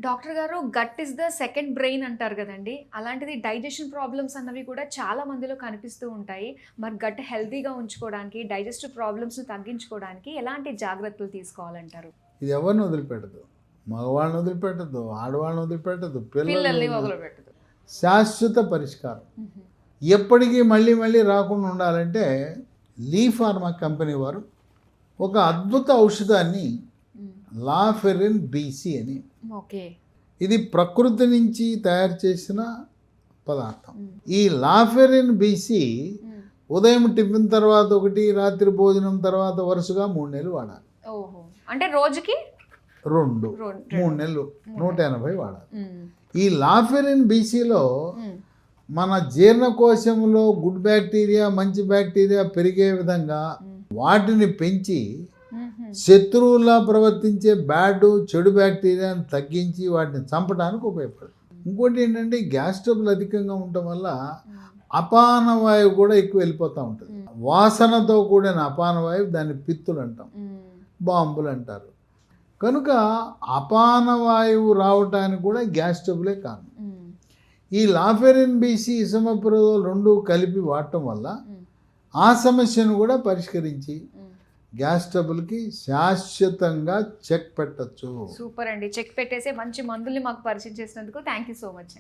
Doctor గారు gut is the second brain అంటారు కదండి. అలాంటిది డైజెషన్ ప్రాబ్లమ్స్ అన్నవి కూడా చాలా మందిలో కనిపిస్తూ ఉంటాయి. మరి గట్ హెల్తీగా ఉంచుకోవడానికి, డైజెస్టివ్ ప్రాబ్లమ్స్‌ని తగ్గించుకోవడానికి ఎలాంటి జాగ్రత్తలు తీసుకోవాలంటారు? ఇది ఎవరిని వదిలిపెట్టదు. మగవాళ్ళని వదిలిపెట్టదు, ఆడవాళ్ళని వదిలిపెట్టదు, పిల్లల్ని పిల్లల్ని మొదలుపెట్టదు. శాశ్వత పరిష్కారం. హుహు. ఎప్పటికీ మళ్ళీ మళ్ళీ రాకుండా ఉండాలంటే లీ ఫార్మా కంపెనీ వారు ఒక అద్భుత ఔషధాన్ని హ్మ్. లాఫెరిన్ బీసీ అని, ఓకే. ఇది ప్రకృతి నుంచి తయారు చేసిన పదార్థం. హ్మ్. ఈ లాఫెరిన్ బీసీ హ్మ్. ఉదయం టిఫిన్ తర్వాత ఒకటి, రాత్రి భోజనం తర్వాత వరుసగా 3 నెలలు వాడాలి. ఓహో! అంటే రోజుకి 2 రెండు 3 నెలలు 180 వాడాలి. హ్మ్. ఈ లాఫెరిన్ బీసీలో హ్మ్. మన జీర్ణకోశంలో గుడ్ బ్యాక్టీరియా, మంచి బ్యాక్టీరియా పెరిగే విధంగా వాటిని పెంచి హుహు. శత్రువులా ప్రవర్తించే చెడు బ్యాక్టీరియాని తగ్గించి వాటిని చంపడానికి ఉపయోగపడుతుంది. ఇంకోటి ఏంటంటే గ్యాస్ ట్రబుల్ అధికంగా ఉండటం వల్ల అపాన వాయువు కూడా ఎక్కువ వెళ్ళిపోతూ ఉంటుంది. వాసనతో కూడిన అపాన వాయువు, దాన్ని పిత్తులు అంటాం, బాంబులు అంటారు. కనుక అపాన వాయువు రావటానికి కూడా గ్యాస్ ట్రబులే కారణం. ఈ లాఫెరిన్ బీసీ, ఇసమప్రోజోల్ 2 కలిపి వాడటం వల్ల ఆ సమస్యను కూడా పరిష్కరించి గ్యాస్ ట్రబుల్కి శాశ్వతంగా చెక్ పెట్టచ్చు. సూపర్ అండి. చెక్ పెట్టేసే మంచి మందుల్ని మాకు పరిచయం చేసినందుకు థ్యాంక్ యూ సో మచ్.